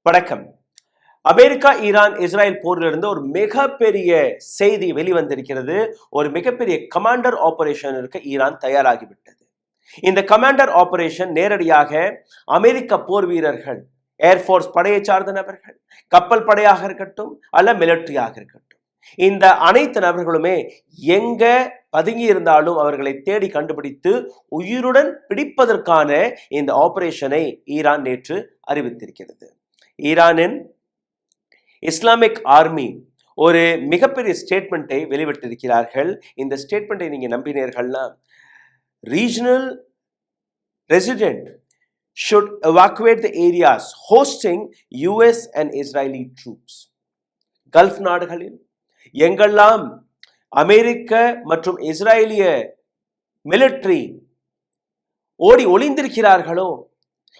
வணக்கம். America, Iran, Israel போரிலிருந்து ஒரு மிகப்பெரிய செய்தி வெளிவந்திருக்கிறது. ஒரு மிகப்பெரிய கமாண்டர் ஆபரேஷனுக்கு ஈரான் தயாராகிவிட்டது. இந்த கமாண்டர் ஆபரேஷன் நேரடியாக அமெரிக்க போர் வீரர்கள், ஏர்போர்ஸ் படையை சார்ந்த நபர்கள், கப்பல் படையாக இருக்கட்டும் அல்ல மிலிட்டரியாக இருக்கட்டும், இந்த அனைத்து நபர்களுமே எங்க பதுங்கி இருந்தாலும் அவர்களை தேடி கண்டுபிடித்து உயிருடன் பிடிப்பதற்கான இந்த ஆபரேஷனை ஈரான் நேற்று அறிவித்திருக்கிறது. ஈரானின் இஸ்லாமிக் ஆர்மி ஒரு மிகப்பெரிய ஸ்டேட்மெண்ட்டை வெளிவிட்டிருக்கிறார்கள். இந்த ஸ்டேட்மெண்ட்டை நீங்க நம்பினீர்கள்னா, regional resident should evacuate the areas hosting US and Israeli troops. Gulf நாடுகளில் எங்கெல்லாம் அமெரிக்க மற்றும் இஸ்ரேலிய மிலிட்டரி ஓடி ஒளிந்திருக்கிறார்களோ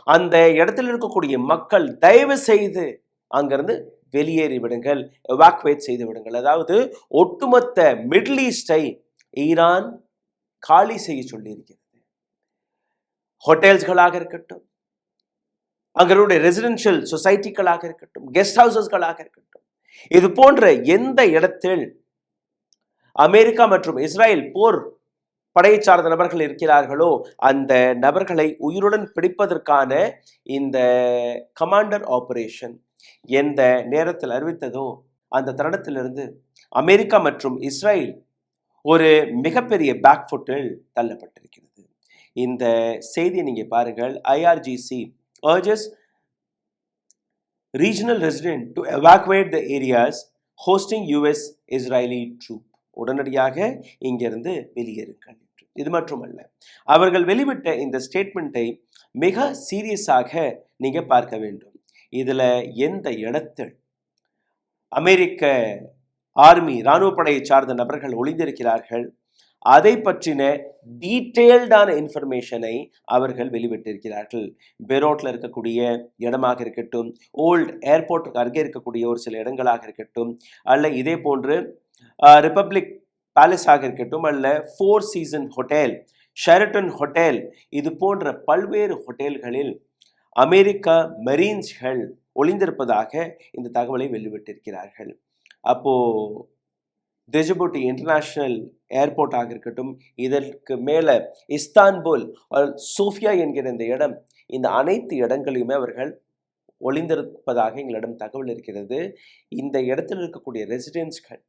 அந்த இடத்தில் இருக்கக்கூடிய மக்கள் தயவு செய்து அங்கிருந்து வெளியேறி விடுங்கள், எவாக்குவேட் செய்து விடுங்கள். அதாவது ஒட்டுமொத்த மிடில் ஈஸ்டை ஈரான் காலி செய்ய சொல்லி இருக்கிறது. ஹோட்டல்ஸ்களாக இருக்கட்டும், அங்களுடைய ரெசிடென்ஷியல் சொசைட்டிகளாக இருக்கட்டும், கெஸ்ட் ஹவுசஸ்களாக இருக்கட்டும், இது போன்ற எந்த இடத்தில் அமெரிக்கா மற்றும் இஸ்ரேல் போர் படையை சார்ந்த நபர்கள் இருக்கிறார்களோ அந்த நபர்களை உயிருடன் பிடிப்பதற்கான இந்த கமாண்டர் ஆபரேஷன் எந்த நேரத்தில் அறிவித்ததோ அந்த தருணத்திலிருந்து அமெரிக்கா மற்றும் இஸ்ரேல் ஒரு மிகப்பெரிய பேக்ஃபுட்டில் தள்ளப்பட்டிருக்கிறது. இந்த செய்தியை நீங்க பாருங்கள். IRGC urges regional resident to evacuate the areas hosting US Israeli troop. உடனடியாக இங்கிருந்து வெளியேறுங்கள். இது மட்டுமல்ல, அவர்கள் வெளிவிட்ட இந்த ஸ்டேட்மெண்ட்டை மிக சீரியஸாக நீங்க பார்க்க வேண்டும். இதுல எந்த இடத்தில் அமெரிக்க ஆர்மி இராணுவ படையை சார்ந்த நபர்கள் ஒளிந்திருக்கிறார்கள் அதை பற்றின டீட்டெயில்டான இன்ஃபர்மேஷனை அவர்கள் வெளிவிட்டிருக்கிறார்கள். பெரோட்ல இருக்கக்கூடிய இடமாக இருக்கட்டும், ஓல்டு ஏர்போர்ட்டுக்கு அருகே இருக்கக்கூடிய ஒரு சில இடங்களாக இருக்கட்டும், அல்ல இதே போன்று ரிப்பப்ளிக் பேலஸாக இருக்கட்டும், அல்ல four season hotel, Sheraton hotel, இது போன்ற பல்வேறு ஹோட்டல்களில் அமெரிக்க மெரீன்ஸ்கள் ஒளிந்திருப்பதாக இந்த தகவலை வெளிவிட்டிருக்கிறார்கள். அப்போ டிஜிபூட்டி இன்டர்நேஷனல் ஏர்போர்ட்டாக இருக்கட்டும், இதற்கு மேல இஸ்தான்புல், சோஃபியா என்கிற இந்த இடம், இந்த அனைத்து இடங்களையுமே அவர்கள் ஒளிந்திருப்பதாக எங்களிடம் தகவல் இருக்கிறது. இந்த இடத்தில் இருக்கக்கூடிய ரெசிடென்ட்ஸ்கள்,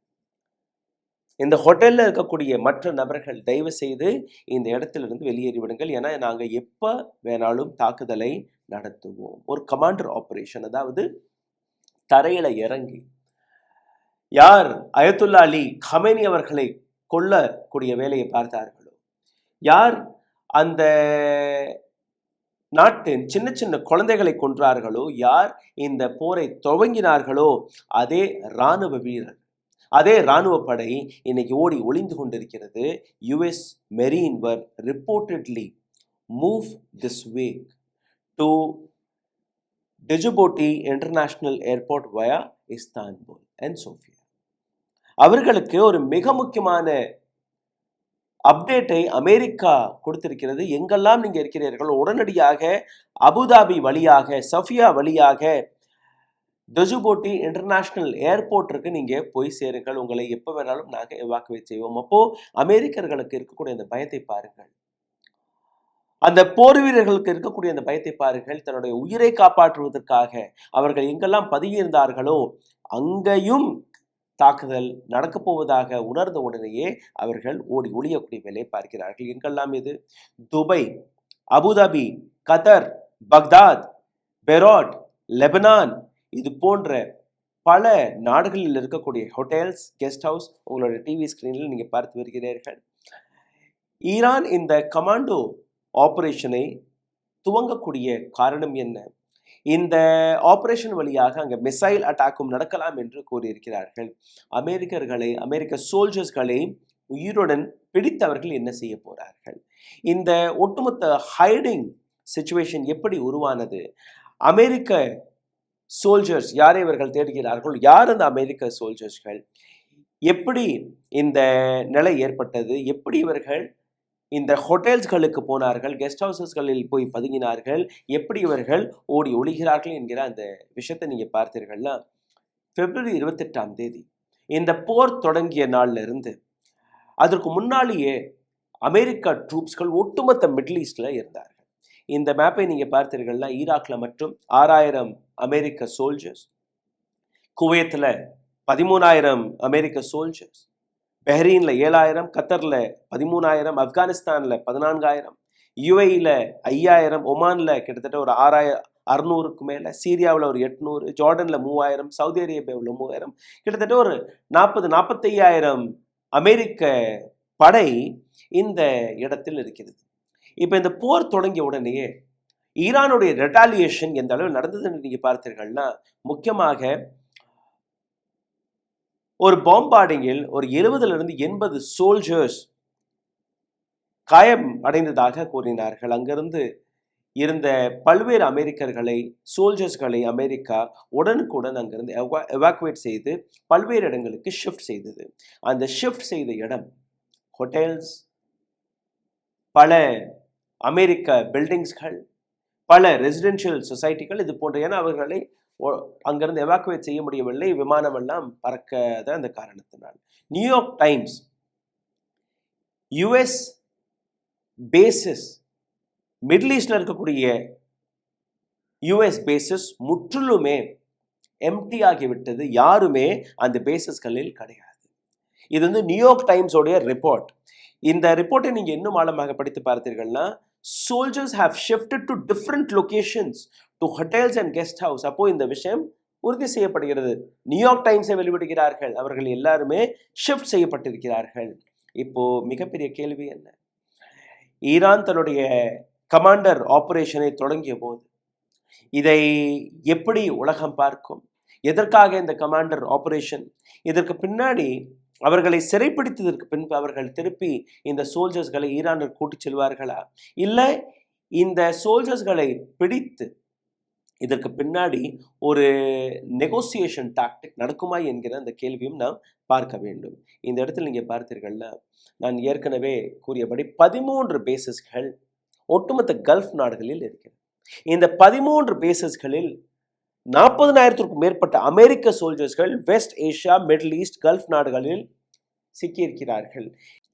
இந்த ஹோட்டல்ல இருக்கக்கூடிய மற்ற நபர்கள் தயவு செய்து இந்த இடத்திலிருந்து வெளியேறி விடுங்கள். ஏன்னா நாங்கள் எப்போ வேணாலும் தாக்குதலை நடத்துவோம். ஒரு கமாண்டர் ஆபரேஷன், அதாவது தரையில இறங்கி யார் அயத்துல்லா அலி கமேனி அவர்களை கொல்லக்கூடிய வேலையை பார்த்தார்களோ, யார் அந்த நாட்டின் சின்ன சின்ன குழந்தைகளை கொன்றார்களோ, யார் இந்த போரை துவங்கினார்களோ அதே இராணுவ வீரர், அதே இராணுவ படை இன்னைக்கு ஓடி ஒளிந்து கொண்டிருக்கிறது. US Marine were reportedly moved this week to Djibouti International Airport via Istanbul and Sofia. அவர்களுக்கு ஒரு மிக முக்கியமான அப்டேட்டை அமெரிக்கா கொடுத்திருக்கிறது. எங்கெல்லாம் நீங்க இருக்கிறீர்கள் உடனடியாக அபுதாபி வழியாக, சஃபியா வழியாக டிஜிபூட்டி இன்டர்நேஷனல் ஏர்போர்ட்டிற்கு நீங்க போய் சேருங்கள். உங்களை எப்போ வேணாலும் நாங்கள் எவாக்குவேட் செய்வோம். அப்போ அமெரிக்கர்களுக்கு இருக்கக்கூடிய அந்த பயத்தை பாருங்கள், அந்த போர் வீரர்களுக்கு இருக்கக்கூடிய அந்த பயத்தை பாருங்கள். தன்னுடைய உயிரை காப்பாற்றுவதற்காக அவர்கள் எங்கெல்லாம் பதுங்கியிருந்தார்களோ அங்கேயும் தாக்குதல் நடக்கப் போவதாக உணர்ந்த உடனேயே அவர்கள் ஓடி ஒளியக்கூடிய வேலையை பார்க்கிறார்கள். எங்கெல்லாம் இது? துபாய், அபுதாபி, கத்தர், பக்தாத், பெரோட், லெபனான், இது போன்ற பல நாடுகளில் இருக்கக்கூடிய ஹோட்டல்ஸ், கெஸ்ட் ஹவுஸ் உங்களோட டிவி ஸ்கிரீனில் நீங்க பார்த்து வருகிறீர்கள். ஈரான் இந்த கமாண்டோ ஆபரேஷனை துவங்கக்கூடிய காரணம் என்ன? இந்த ஆபரேஷன் வழியாக அங்கே மிசைல் அட்டாக்கும் நடக்கலாம் என்று கூறியிருக்கிறார்கள். அமெரிக்கர்களை, அமெரிக்க சோல்ஜர்ஸ்களை உயிருடன் பிடித்தவர்கள் என்ன செய்ய போறார்கள்? இந்த ஒட்டுமொத்த ஹைடிங் சிச்சுவேஷன் எப்படி உருவானது? அமெரிக்க சோல்ஜர்ஸ் யாரை இவர்கள் தேடுகிறார்கள்? யார் அந்த அமெரிக்க சோல்ஜர்ஸ்கள்? எப்படி இந்த நிலை ஏற்பட்டது? எப்படி இவர்கள் இந்த ஹோட்டல்ஸ்களுக்கு போனார்கள், கெஸ்ட் ஹவுசஸ்களில் போய் பதுங்கினார்கள், எப்படி இவர்கள் ஓடி ஒளிகிறார்கள் என்கிற அந்த விஷயத்தை நீங்க பார்த்தீர்கள்னா, பிப்ரவரி 28ஆம் தேதி இந்த போர் தொடங்கிய நாள்ல இருந்து அதற்கு முன்னாலேயே அமெரிக்கா ட்ரூப்ஸ்கள் ஒட்டுமொத்த மிடில் ஈஸ்ட்ல இருந்தார்கள். இந்த மேப்பை நீங்க பார்த்தீர்கள்னா, ஈராக்ல மட்டும் 6000 அமெரிக்க சோல்ஜர்ஸ், குவைத்துல 13,000 அமெரிக்க சோல்ஜர்ஸ், பஹ்ரீன்ல 7,000, கத்தர்ல 13,000, ஆப்கானிஸ்தான்ல 14,000, யுஏஇல 5,000, ஒமான்ல கிட்டத்தட்ட ஒரு 6,600க்கு மேல, சீரியாவில் ஒரு 800, ஜார்டன்ல 3,000, சவுதி அரேபியாவில் 3,000, கிட்டத்தட்ட ஒரு 40-45,000 அமெரிக்க படை இந்த இடத்தில் இருக்கிறது. இப்ப இந்த போர் தொடங்கிய உடனேயே ஈரானுடைய ரெட்டாலியேஷன் எந்த அளவு நடந்ததுன்னு நீங்க பார்த்தீர்கள்னா, முக்கியமாக ஒரு பாம்பார்டிங்கில் ஒரு 70-80 சோல்ஜர்ஸ் காயம் அடைந்ததாக கூறினார்கள். அங்கிருந்து இருந்த பல்வேறு அமெரிக்கர்களை, சோல்ஜர்ஸ்களை அமெரிக்கா உடனுக்குடன் அங்கிருந்து எவாக்குவேட் செய்து பல்வேறு இடங்களுக்கு ஷிஃப்ட் செய்தது. அந்த ஷிஃப்ட் செய்த இடம் ஹோட்டல்ஸ், பல அமெரிக்க பில்டிங்ஸ்கள், பல ரெசிடென்ஷியல் சொசைட்டிகள், இது போன்ற, ஏன்னா அவர்களை அங்கிருந்து எவாக்குவேட் செய்ய முடியவில்லை, விமானம் எல்லாம் பறக்காத அந்த காரணத்தினால். New York Times US bases, middle ஈஸ்ட்ல இருக்கக்கூடிய யுஎஸ் பேசஸ் முற்றிலுமே எம்டி ஆகிவிட்டது, யாருமே அந்த பேசஸ்களில் கிடையாது. இது வந்து நியூயார்க் டைம்ஸோடைய ரிப்போர்ட். இந்த ரிப்போர்ட்டை நீங்க இன்னும் ஆழமாக படித்து பார்த்தீர்கள்னா, soldiers have shifted to different locations, to hotels and guest house. அப்போ இந்த விஷயம் உறுதி செய்யப்படுகிறது. நியூயார்க் டைம்ஸை வெளியிடுகிறார்கள், அவர்கள் எல்லாருமே ஷிஃப்ட் செய்யப்பட்டிருக்கிறார்கள். இப்போ மிகப்பெரிய கேள்வி என்ன? ஈரான் தன்னுடைய கமாண்டர் ஆபரேஷனை தொடங்கிய போது இதை எப்படி உலகம் பார்க்கும்? எதற்காக இந்த கமாண்டர் ஆபரேஷன்? இதற்கு பின்னாடி அவர்களை சிறைப்பிடித்ததற்கு பின்பு அவர்கள் திருப்பி இந்த சோல்ஜர்ஸ்களை ஈரானிற்கு கூட்டிச் செல்வார்களா, இல்லை இந்த சோல்ஜர்ஸ்களை பிடித்து இதற்கு பின்னாடி ஒரு நெகோசியேஷன் டாக்டிக் நடக்குமா என்கிற அந்த கேள்வியும் நாம் பார்க்க வேண்டும். இந்த இடத்தில் நீங்க பார்த்தீர்கள்னா, நான் ஏற்கனவே கூறியபடி 13 பேசஸ்கள் ஒட்டுமொத்த கல்ஃப் நாடுகளில் இருக்கிறது. இந்த 13 பேசஸ்களில் 40,000க்கும் மேற்பட்ட அமெரிக்க சோல்ஜர்ஸ்கள் west Asia, middle east, gulf நாடுகளில் சிக்கியிருக்கிறார்கள்.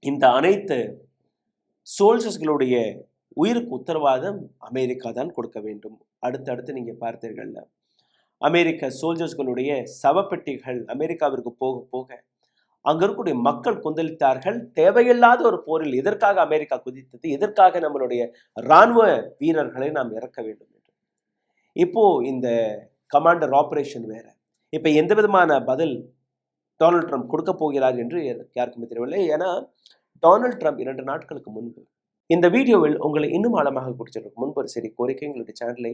இந்த அனைத்து சோல்ஜர்ஸ்களுடைய உயிருக்கு உத்தரவாதம் அமெரிக்கா தான் கொடுக்க வேண்டும். அடுத்தடுத்து நீங்க பார்த்தீர்கள்னா, அமெரிக்க சோல்ஜர்ஸ்களுடைய சவப்பெட்டிகள் அமெரிக்காவிற்கு போக போக அங்க இருக்கக்கூடிய மக்கள் கொந்தளித்தார்கள். தேவையில்லாத ஒரு போரில் எதற்காக அமெரிக்கா குதித்தது, எதற்காக நம்மளுடைய இராணுவ வீரர்களை நாம் இறக்க வேண்டும் என்று. இப்போ இந்த கமாண்டர் ஆபரேஷன் வேற. இப்ப எந்த விதமான பதில் டொனால்ட் ட்ரம்ப் கொடுக்க போகிறார் என்று யாருக்குமே தெரியவில்லை. ஏன்னா டொனால்ட் ட்ரம்ப் 2 நாட்களுக்கு முன்பு இந்த வீடியோவில் உங்களை இன்னும் ஆழமாக குறிச்சிருக்கும் முன்பு ஒரு சரி கோரிக்கை, எங்களுடைய சேனலை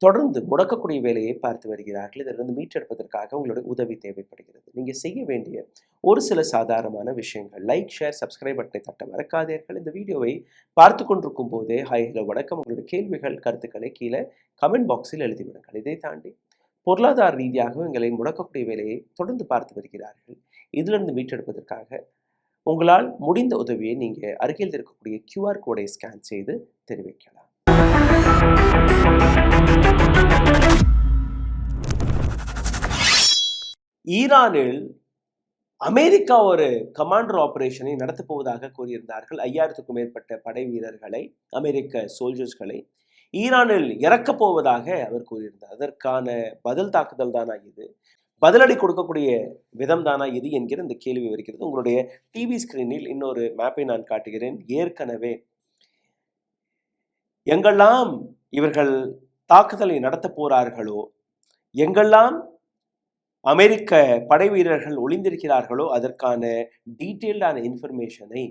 தொடர்ந்து முடக்கக்கூடிய வேலையை பார்த்து வருகிறார்கள். இதிலிருந்து மீட்டெடுப்பதற்காக உங்களுடைய உதவி தேவைப்படுகிறது. நீங்க செய்ய வேண்டிய ஒரு சில சாதாரணமான விஷயங்கள்: லைக், ஷேர், சப்ஸ்கிரைப் பட்டனை தட்ட மறக்காதீர்கள். இந்த வீடியோவை பார்த்து கொண்டிருக்கும் போதே ஹாய், ஹலோ, வணக்கம், உங்களுடைய கேள்விகள், கருத்துக்களை கீழே கமெண்ட் பாக்ஸில் எழுதிவிடுங்கள். இதை தாண்டி பொருளாதார ரீதியாக எங்களை முடக்கக்கூடிய வேலையை தொடர்ந்து பார்த்து வருகிறார்கள். இதிலிருந்து மீட்டெடுப்பதற்காக உங்களால் முடிந்த உதவியை நீங்க அருகில் இருக்கக்கூடிய QR கோடை ஸ்கேன் செய்து தெரிவிக்கலாம். ஈரானில் அமெரிக்கா ஒரு கமாண்டர் ஆபரேஷனை நடத்தப் போவதாக கூறியிருந்தார்கள். 5000க்கும் மேற்பட்ட படை வீரர்களை, அமெரிக்க சோல்ஜர்ஸ்களை ஈரானில் இறக்கப் போவதாக அவர் கூறியிருந்தார். அதற்கான பதில் தாக்குதல் தானா இது, பதிலடி கொடுக்கக்கூடிய விதம் தானா இது என்கிற இந்த கேள்வி வருகிறது. உங்களுடைய டிவி ஸ்கிரீனில் இன்னொரு மேப்பை நான் காட்டுகிறேன். ஏற்கனவே எங்கெல்லாம் இவர்கள் தாக்குதலை நடத்த போறார்களோ, எங்கெல்லாம் அமெரிக்க படை வீரர்கள் ஒளிந்திருக்கிறார்களோ, அதற்கான டீட்டெயில்டான இன்ஃபர்மேஷனை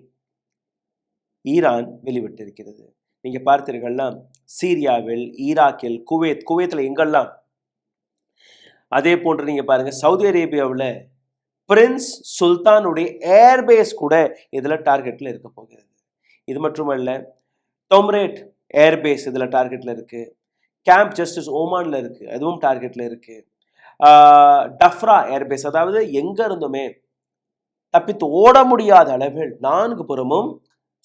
ஈரான் வெளிவிட்டிருக்கிறது. நீங்க பார்த்தீர்கள்னா, சீரியாவில், ஈராக்கில், குவைத்தில் எங்கெல்லாம், அதே போன்று நீங்க பாருங்க சவுதி அரேபியாவில் பிரின்ஸ் சுல்தானுடைய ஏர்பேஸ் கூட இதுல டார்கெட்ல இருக்க போகிறது. இது மட்டுமல்ல, டொம்ரேட் ஏர்பேஸ் இதுல டார்கெட்ல இருக்கு. கேம்ப் ஜஸ்டிஸ் ஓமான்ல இருக்கு, அதுவும் டார்கெட்ல இருக்கு. டஃப்ரா ஏர்பேஸ், அதாவது எங்க இருந்துமே தப்பித்து ஓட முடியாத அளவில் 4 புறமும்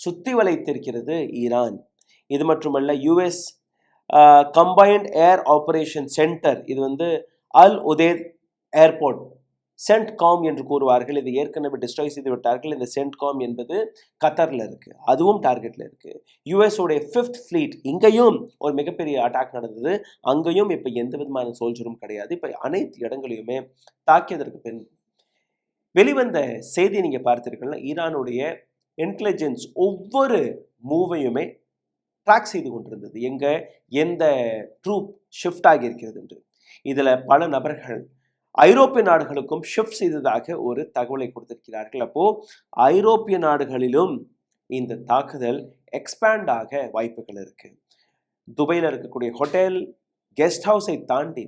சுத்தி வளைத்திருக்கிறது ஈரான். இது மட்டுமல்ல, யுஎஸ் கம்பைன்ட் ஏர் ஆபரேஷன் சென்டர், இது வந்து அல் உதேத் ஏர்போர்ட், சென்ட்காம் என்று கூறுவார்கள். இது ஏற்கனவே டிஸ்ட்ராய் செய்து விட்டார்கள். இந்த சென்ட்காம் என்பது கத்தர்ல இருக்கு, அதுவும் டார்கெட்ல இருக்கு. யுஎஸ்ஓடைய 5th ஃப்ளீட், இங்கேயும் ஒரு மிகப்பெரிய அட்டாக் நடந்தது. அங்கேயும் இப்போ எந்த விதமான சோல்ஜரும் கிடையாது. இப்போ அனைத்து இடங்களையுமே தாக்கியதற்கு பின் வெளிவந்த செய்தி நீங்க பார்த்தீர்கள்னா, ஈரானுடைய இன்டெலிஜென்ஸ் ஒவ்வொரு மூவையுமே ட்ராக் செய்து கொண்டிருந்தது, எங்க எந்த ட்ரூப் ஷிஃப்ட் ஆகி இருக்கிறது என்று. இதுல பல நபர்கள் ஐரோப்பிய நாடுகளுக்கும் ஷிஃப்ட் செய்ததாக ஒரு தகவலை கொடுத்திருக்கிறார்கள். அப்போ ஐரோப்பிய நாடுகளிலும் இந்த தாக்குதல் எக்ஸ்பேண்ட் ஆக வாய்ப்புகள் இருக்கு. துபாயில் இருக்கக்கூடிய ஹோட்டல், கெஸ்ட் ஹவுஸை தாண்டி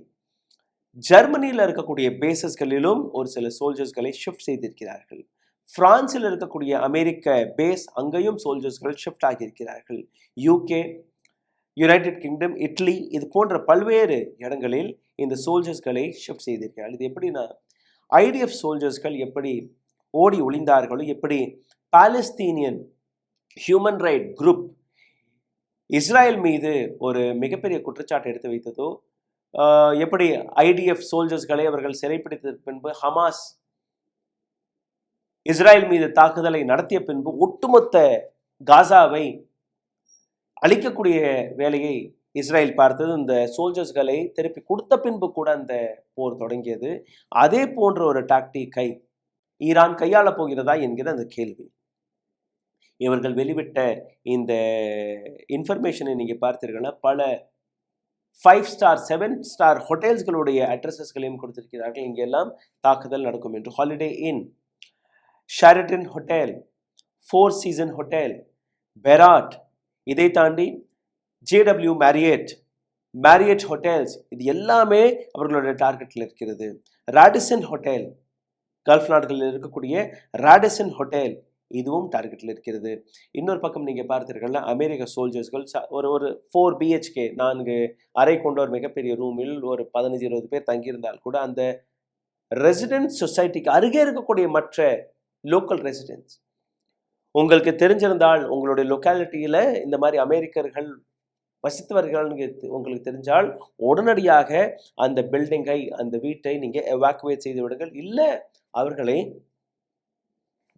ஜெர்மனியில் இருக்கக்கூடிய பேசஸ்களிலும் ஒரு சில சோல்ஜர்ஸ்களை ஷிஃப்ட் செய்திருக்கிறார்கள். பிரான்சில் இருக்கக்கூடிய அமெரிக்க பேஸ், அங்கேயும் சோல்ஜர்ஸ்கள் ஷிஃப்ட் ஆகியிருக்கிறார்கள். யூகே, யுனைடெட் கிங்டம், இட்லி, இது போன்ற பல்வேறு இடங்களில் இந்த சோல்ஜர்ஸ்களை ஷிஃப்ட் செய்திருக்கிறார்கள். இது எப்படின்னா, ஐடிஎஃப் சோல்ஜர்ஸ்கள் எப்படி ஓடி ஒளிந்தார்களோ, எப்படி Palestinian human right group Israel மீது ஒரு மிகப்பெரிய குற்றச்சாட்டு எடுத்து வைத்ததோ, எப்படி ஐடிஎஃப் சோல்ஜர்ஸ்களை அவர்கள் சிறைப்பிடித்ததற்கு பின்பு ஹமாஸ் இஸ்ராயல் மீது தாக்குதலை நடத்திய பின்பு ஒட்டுமொத்த காசாவை அழிக்கக்கூடிய வேலையை இஸ்ரேல் பார்த்தது. இந்த சோல்ஜர்ஸ்களை திருப்பி கொடுத்த பின்பு கூட அந்த போர் தொடங்கியது. அதே போன்ற ஒரு டாக்டிக்கை ஈரான் கையாள போகிறதா என்கிற அந்த கேள்வி. இவர்கள் வெளிவிட்ட இந்த இன்ஃபர்மேஷனை நீங்க பார்த்தீர்கள்னா, பல 5 ஸ்டார் 7 ஸ்டார் ஹோட்டல்ஸ்களுடைய அட்ரஸஸ்களையும் கொடுத்திருக்கிறார்கள். இங்கெல்லாம் தாக்குதல் நடக்கும் என்று. ஹாலிடே இன், ஷெரட்டன் ஹோட்டல், 4 சீசன் ஹோட்டல், பெராட், இதை தாண்டி ஜேடபிள்யூ மேரியட் ஹோட்டல்ஸ், இது எல்லாமே அவர்களுடைய டார்கெட்டில் இருக்கிறது. ராடிசன் ஹோட்டல், கல்ஃப் நாடுகளில் இருக்கக்கூடிய ராடிசன் ஹோட்டல், இதுவும் டார்கெட்டில் இருக்கிறது. இன்னொரு பக்கம் நீங்கள் பார்த்தீர்கள்னா, அமெரிக்க சோல்ஜர்ஸ்கள் ஒரு 4 BHK 4 அறை கொண்ட ஒரு மிகப்பெரிய ரூமில் ஒரு 15-20 பேர் தங்கியிருந்தால் கூட, அந்த ரெசிடென்ட் சொசைட்டிக்கு அருகே இருக்கக்கூடிய மற்ற லோக்கல் ரெசிடென்ட்ஸ், உங்களுக்கு தெரிஞ்சிருந்தால், உங்களுடைய லொக்காலிட்டியில் இந்த மாதிரி அமெரிக்கர்கள் வசித்தவர்கள் உங்களுக்கு தெரிஞ்சால், உடனடியாக அந்த பில்டிங்கை, அந்த வீட்டை நீங்கள் எவாக்குவேட் செய்து விடுங்கள். இல்லை, அவர்களை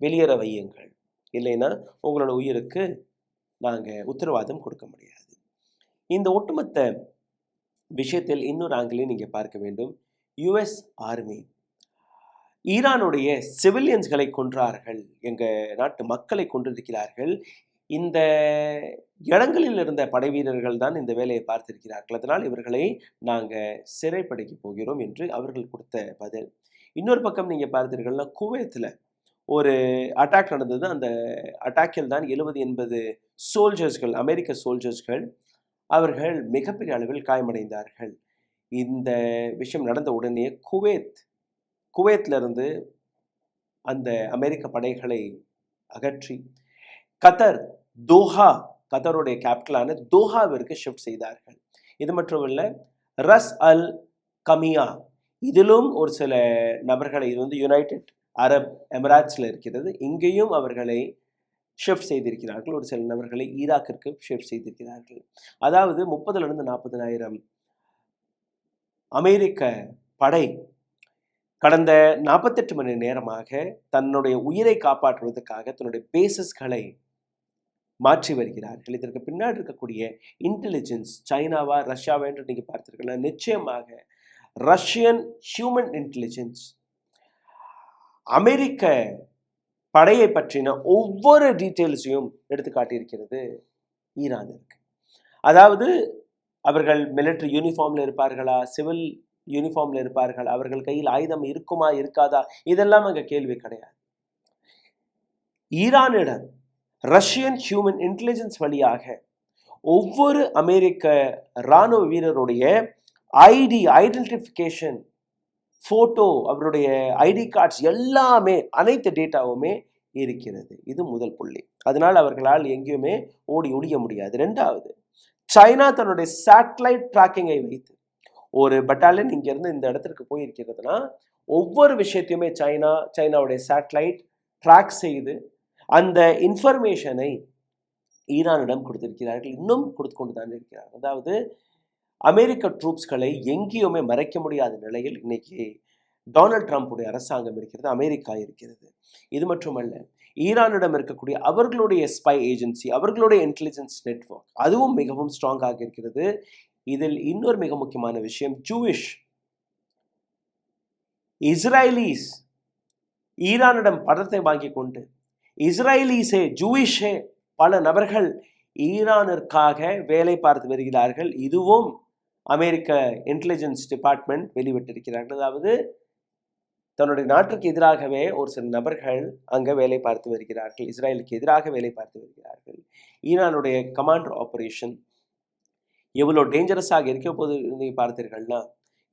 வெளியேற வையுங்கள். இல்லைன்னா உங்களோட உயிருக்கு நாங்கள் உத்தரவாதம் கொடுக்க முடியாது. இந்த ஒட்டுமொத்த விஷயத்தில் இன்னொரு ஆங்கிலையும் நீங்கள் பார்க்க வேண்டும். யுஎஸ் ஆர்மி ஈரானுடைய சிவிலியன்ஸ்களை கொன்றார்கள், எங்கள் நாட்டு மக்களை கொண்டிருக்கிறார்கள். இந்த இடங்களில் இருந்த படை வீரர்கள் தான் இந்த வேலையை பார்த்திருக்கிறார்கள். அதனால் இவர்களை நாங்கள் சிறைப்படைக்க போகிறோம் என்று அவர்கள் கொடுத்த பதில். இன்னொரு பக்கம் நீங்கள் பார்த்தீர்கள்னா, குவைத்தில் ஒரு அட்டாக் நடந்தது. அந்த அட்டாக்கில் தான் 70-80 சோல்ஜர்ஸ்கள், அமெரிக்க சோல்ஜர்ஸ்கள், அவர்கள் மிகப்பெரிய அளவில் காயமடைந்தார்கள். இந்த விஷயம் நடந்த உடனே குவைத்திலிருந்து அந்த அமெரிக்க படைகளை அகற்றி கத்தருடைய கேபிட்டலான தோஹாவிற்கு ஷிஃப்ட் செய்தார்கள். இது மட்டுமல்ல, ரஸ் அல் கமியா, இதிலும் ஒரு சில நபர்களை, இது வந்து யுனைடெட் அரப் எமிரேட்ஸில் இருக்கிறது, இங்கேயும் அவர்களை ஷிஃப்ட் செய்திருக்கிறார்கள். ஒரு சில நபர்களை ஈராக்கிற்கு ஷிஃப்ட் செய்திருக்கிறார்கள். அதாவது 30,000-40,000 அமெரிக்க படை கடந்த 48 மணி நேரமாக தன்னுடைய உயிரை காப்பாற்றுவதற்காக தன்னுடைய பேசஸ்களை மாற்றி வருகிறார்கள். இதற்கு பின்னாடி இருக்கக்கூடிய இன்டெலிஜென்ஸ் சைனாவா ரஷ்யாவா என்று நீங்க பார்த்தீர்களா? நிச்சயமாக ரஷ்யன் ஹியூமன் இன்டெலிஜென்ஸ் அமெரிக்க படையை பற்றின ஒவ்வொரு டீட்டெயில்ஸையும் எடுத்து காட்டியிருக்கிறது ஈரானிற்கு. அதாவது அவர்கள் மிலிட்டரி யூனிஃபார்ம்ல இருப்பார்களா, சிவில் யூனிஃபார்ம்ல இருப்பார்கள், அவர்கள் கையில் ஆயுதம் இருக்குமா இருக்காதா, இதெல்லாம் அங்க கேள்வி கிடையாது. ஈரானிடம் ரஷ்யன் ஹியூமன் இன்டெலிஜென்ஸ் வழியாக ஒவ்வொரு அமெரிக்க இராணுவ வீரருடைய ஐடென்டிஃபிகேஷன் போட்டோ, அவருடைய ஐடி கார்ட்ஸ் எல்லாமே, அனைத்து டேட்டாவுமே இருக்கிறது. இது முதல் புள்ளி. அதனால் அவர்களால் எங்கேயுமே ஓடி ஒழிய முடியாது. ரெண்டாவது, சைனா தன்னுடைய சேட்டலைட் டிராக்கிங்கை வைத்து ஒரு பட்டாலியன் இங்கிருந்து இந்த இடத்திற்கு போயிருக்கிறதுனா, ஒவ்வொரு விஷயத்தையுமே சைனாவுடைய சேட்டலைட் ட்ராக் செய்து அந்த இன்ஃபர்மேஷனை ஈரானிடம் கொடுத்திருக்கிறார்கள், இன்னும் கொடுத்து கொண்டு தான் இருக்கிறார்கள். அதாவது அமெரிக்க ட்ரூப்ஸ்களை எங்கேயுமே மறைக்க முடியாத நிலையில் இன்னைக்கு டொனால்ட் ட்ரம்ப்புடைய அரசாங்கம் இருக்கிறது, அமெரிக்கா இருக்கிறது. இது மட்டுமல்ல, ஈரானிடம் இருக்கக்கூடிய அவர்களுடைய ஸ்பை ஏஜென்சி, அவர்களுடைய இன்டெலிஜென்ஸ் நெட்வொர்க் அதுவும் மிகவும் ஸ்ட்ராங்காக இருக்கிறது. இதில் இன்னொரு மிக முக்கியமான விஷயம், ஜூவிஷ் இஸ்ரேலீஸ் ஈரானிடம் பணத்தை வாங்கி கொண்டு இஸ்ரேலீஸே ஜூவிஷே பல நபர்கள் ஈரானிற்காக வேலை பார்த்து வருகிறார்கள். இதுவும் அமெரிக்க இன்டெலிஜென்ஸ் டிபார்ட்மெண்ட் வெளிவிட்டிருக்கிறார்கள். அதாவது தன்னுடைய நாட்டுக்கு எதிராகவே ஒரு சில நபர்கள் அங்கே வேலை பார்த்து வருகிறார்கள், இஸ்ரேலுக்கு எதிராக வேலை பார்த்து வருகிறார்கள். ஈரானுடைய கமாண்டர் ஆபரேஷன் எவ்வளோ டேஞ்சரஸாக இருக்க போது நீங்கள் பார்த்தீர்கள்னா,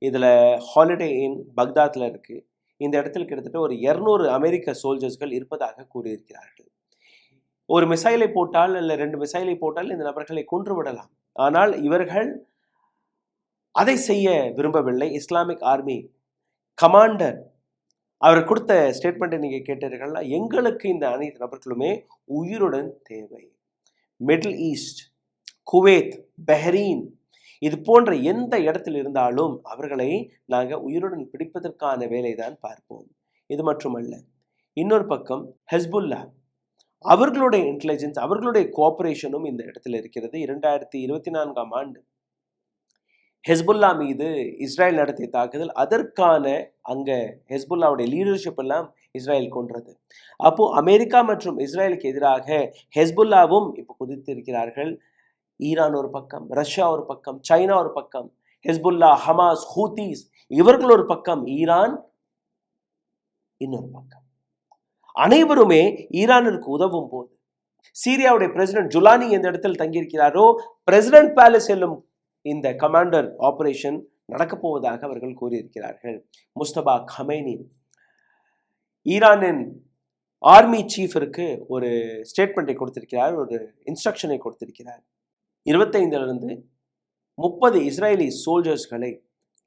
இதில் ஹாலிடே இன் பக்தாத்தில் இருக்குது. இந்த இடத்துல கிட்டத்தட்ட ஒரு 200 அமெரிக்க சோல்ஜர்ஸ்கள் இருப்பதாக கூறியிருக்கிறார்கள். ஒரு மிசைலை போட்டால் இல்லை 2 மிசைலை போட்டால் இந்த நபர்களை கொன்று விடலாம். ஆனால் இவர்கள் அதை செய்ய விரும்பவில்லை. இஸ்லாமிக் ஆர்மி கமாண்டர் அவர் கொடுத்த ஸ்டேட்மெண்ட்டை நீங்கள் கேட்டீர்கள்னா, எங்களுக்கு இந்த அனைத்து நபர்களுமே உயிருடன் தேவை. மிடில் ஈஸ்ட், குவைத், பஹ்ரைன் இது போன்ற எந்த இடத்தில் இருந்தாலும் அவர்களை நாங்கள் உயிருடன் பிடிப்பதற்கான வேலை தான் பார்ப்போம். இது மட்டுமல்ல, இன்னொரு பக்கம் ஹெஸ்புல்லா அவர்களுடைய இன்டெலிஜென்ஸ், அவர்களுடைய கோஆபரேஷனும் இந்த இடத்துல இருக்கிறது. 2024ஆம் ஆண்டு ஹெஸ்புல்லா மீது இஸ்ரேல் நடத்திய தாக்குதல், அதற்கான அங்கே ஹெஸ்புல்லாவுடைய லீடர்ஷிப் எல்லாம் இஸ்ரேல் கொன்றது. அப்போ அமெரிக்கா மற்றும் இஸ்ரேலுக்கு எதிராக ஹெஸ்புல்லாவும் இப்போ குதித்திருக்கிறார்கள். ஈரான் ஒரு பக்கம், ரஷ்யா ஒரு பக்கம், சைனா ஒரு பக்கம், ஹெஸ்புல்லா, ஹமாஸ், ஹூத்தீஸ் இவர்கள் ஒரு பக்கம், ஈரான் இன்னொரு பக்கம். அனைவருமே ஈரானிற்கு உதவும் போது சீரியாவுடைய பிரசிடென்ட் ஜுலானி எந்த இடத்தில் தங்கியிருக்கிறாரோ, பிரசிடென்ட் பேலஸ் செல்லும் இந்த கமாண்டர் ஆபரேஷன் நடக்கப் போவதாக அவர்கள் கூறியிருக்கிறார்கள். முஸ்தபா கமேனி ஈரானின் ஆர்மி சீஃபிற்கு ஒரு ஸ்டேட்மெண்ட்டை கொடுத்திருக்கிறார், ஒரு இன்ஸ்ட்ரக்ஷனை கொடுத்திருக்கிறார். 25லிருந்து 30 இஸ்ரேலி சோல்ஜர்ஸ்களை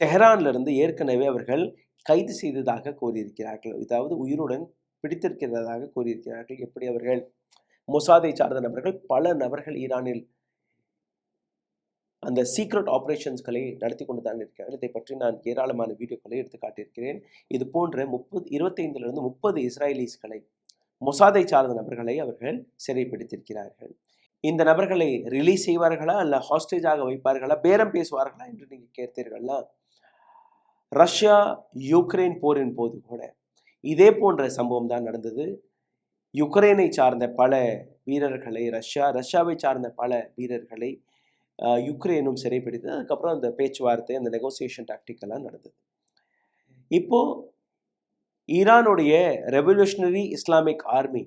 தெஹ்ரானிலிருந்து ஏற்கனவே அவர்கள் கைது செய்ததாக கூறியிருக்கிறார்கள். அதாவது உயிருடன் பிடித்திருக்கிறதாக கூறியிருக்கிறார்கள். எப்படி அவர்கள் மொசாதை சார்ந்த நபர்கள், பல நபர்கள் ஈரானில் அந்த சீக்ரெட் ஆப்ரேஷன்ஸ்களை நடத்தி கொண்டு தான் இருக்கிறார்கள். இதை பற்றி நான் ஏராளமான வீடியோக்களை எடுத்து காட்டியிருக்கிறேன். இது போன்ற 25லிருந்து 30 இஸ்ரேலீஸ்களை, மொசாதை சார்ந்த நபர்களை அவர்கள் சிறைப்பிடித்திருக்கிறார்கள். இந்த நபர்களை ரிலீஸ் செய்வார்களா அல்ல ஹாஸ்டேஜாக வைப்பார்களா, பேரம் பேசுவார்களா என்று நீங்கள் கேட்டீர்கள்னா, ரஷ்யா யுக்ரைன் போரின் போது கூட இதே போன்ற சம்பவம் தான் நடந்தது. யுக்ரைனை சார்ந்த பல வீரர்களை ரஷ்யாவை சார்ந்த பல வீரர்களை யுக்ரைனும் சிறைப்பிடித்தது. அதுக்கப்புறம் அந்த பேச்சுவார்த்தை, அந்த நெகோசியேஷன் டாக்டிக்கெல்லாம் நடந்தது. இப்போ ஈரானுடைய ரெவல்யூஷனரி இஸ்லாமிக் ஆர்மி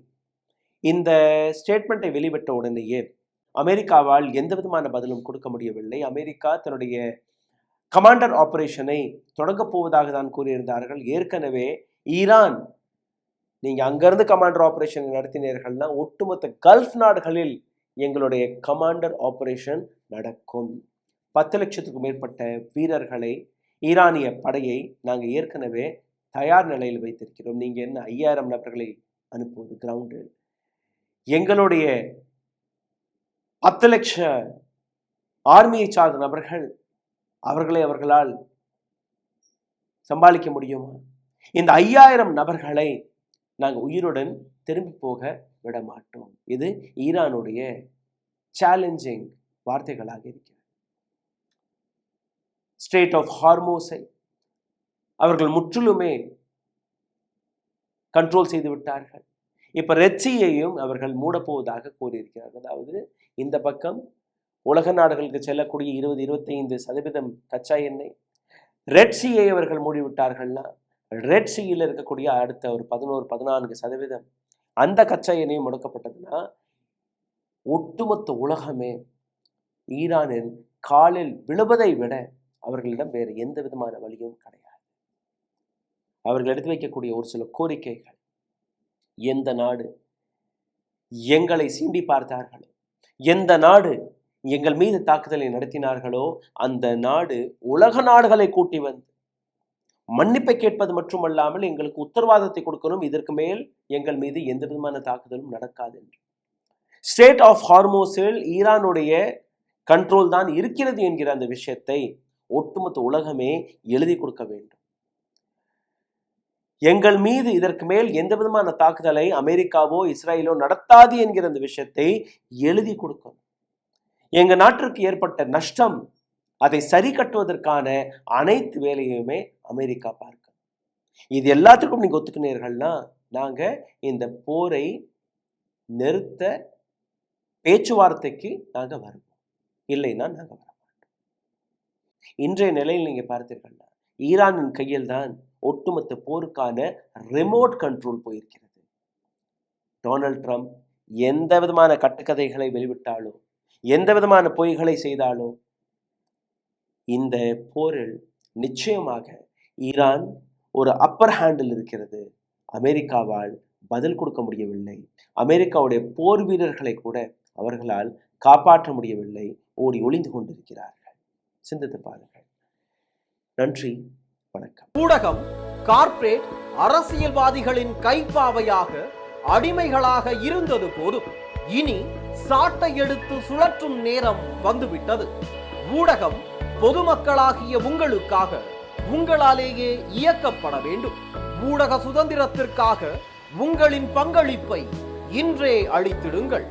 இந்த ஸ்டேட்மெண்ட்டை வெளிவிட்ட உடனேயே அமெரிக்காவால் எந்த விதமான பதிலும் கொடுக்க முடியவில்லை. அமெரிக்கா தன்னுடைய கமாண்டர் ஆபரேஷனை தொடங்கப் போவதாக தான் கூறியிருந்தார்கள். ஏற்கனவே ஈரான், நீங்க அங்கிருந்து கமாண்டர் ஆபரேஷன் நடத்தினீர்கள்னா ஒட்டுமொத்த கல்ஃப் நாடுகளில் எங்களுடைய கமாண்டர் ஆபரேஷன் நடக்கும். 10 லட்சத்துக்கும் மேற்பட்ட வீரர்களை, ஈரானிய படையை நாங்கள் ஏற்கனவே தயார் நிலையில் வைத்திருக்கிறோம். நீங்க என்ன 5000 நபர்களை அனுப்புவது கிரவுண்டில்? எங்களுடைய 10 லட்ச ஆர்மியை சார்ந்த நபர்கள், அவர்களை அவர்களால் சமாளிக்க முடியுமா? இந்த 5000 நபர்களை நாங்கள் உயிருடன் திரும்பி போக விட மாட்டோம். இது ஈரானுடைய சேலஞ்சிங் வார்த்தைகளாக இருக்கிறது. ஸ்ட்ரெய்ட் ஆஃப் ஹார்மோஸை அவர்கள் முற்றிலுமே கண்ட்ரோல் செய்து விட்டார்கள். இப்ப ரெட்சியையும் அவர்கள் மூடப்போவதாக கூறியிருக்கிறார்கள். அதாவது இந்த பக்கம் உலக நாடுகளுக்கு செல்லக்கூடிய 20-25% கச்சா எண்ணெய், ரெட்சியை அவர்கள் மூடிவிட்டார்கள்னா ரெட்சியில் இருக்கக்கூடிய அடுத்த ஒரு 11-14% அந்த கச்சா எண்ணெயும் முடக்கப்பட்டதுன்னா ஒட்டுமொத்த உலகமே ஈரானின் காலில் விழுவதை விட அவர்களிடம் வேறு எந்த விதமான வழியும் கிடையாது. அவர்கள் எடுத்து வைக்கக்கூடிய ஒரு சில கோரிக்கைகள், எந்த நாடு எங்களை சீண்டி பார்த்தார்களோ, எந்த நாடு எங்கள் மீது தாக்குதலை நடத்தினார்களோ அந்த நாடு உலக நாடுகளை கூட்டி வந்து மன்னிப்பை கேட்பது மட்டுமல்லாமல் எங்களுக்கு உத்தரவாதத்தை கொடுக்கணும், இதற்கு மேல் எங்கள் மீது எந்த விதமான தாக்குதலும் நடக்காது என்று. ஸ்ட்ரேட் ஆஃப் ஹார்மோஸில் ஈரானுடைய கண்ட்ரோல் தான் இருக்கிறது என்கிற அந்த விஷயத்தை ஒட்டுமொத்த உலகமே எழுதி கொடுக்க வேண்டும். எங்கள் மீது இதற்கு மேல் எந்த விதமான தாக்குதலை அமெரிக்காவோ இஸ்ரேலோ நடத்தாது என்கிற அந்த விஷயத்தை எழுதி கொடுக்கணும். எங்க நாட்டிற்கு ஏற்பட்ட நஷ்டம் அதை சரி கட்டுவதற்கான அனைத்து வேலையுமே அமெரிக்கா பார்க்க. இது எல்லாத்துக்கும் நீங்க ஒத்துக்கினீர்கள்னா நாங்க இந்த போரை நிறுத்த பேச்சுவார்த்தைக்கு நாங்க வருவோம், இல்லைன்னா நாங்க வர மாட்டோம். இன்றைய நிலையில் நீங்க பார்த்தீர்கள்னா ஈரானின் கையில் தான் ஒட்டுமொத்த போருக்கான ரிமோட் கண்ட்ரோல் போயிருக்கிறது. டொனால்ட் ட்ரம்ப் எந்த விதமான கட்டுக்கதைகளை வெளிவிட்டாலோ, எந்த விதமான பொய்களை செய்தாலோ, இந்த போரில் நிச்சயமாக ஈரான் ஒரு அப்பர் ஹேண்டில் இருக்கிறது. அமெரிக்காவால் பதில் கொடுக்க முடியவில்லை. அமெரிக்காவுடைய போர் வீரர்களை கூட அவர்களால் காப்பாற்ற முடியவில்லை. ஓடி ஒளிந்து கொண்டிருக்கிறார்கள். சிந்தித்து பாருங்கள். நன்றி, வணக்கம். ஊடகம் கார்ப்பரேட் அரசியல்வாதிகளின் கைப்பாவையாக அடிமைகளாக இருந்தது போதும், இனி சாட்டை எடுத்து சுழற்றும் நேரம் வந்துவிட்டது. ஊடகம் பொதுமக்களாகிய உங்களுக்காக, உங்களாலேயே இயக்கப்பட வேண்டும். ஊடக சுதந்திரத்திற்காக உங்களின் பங்களிப்பை இன்றே அளித்திடுங்கள்.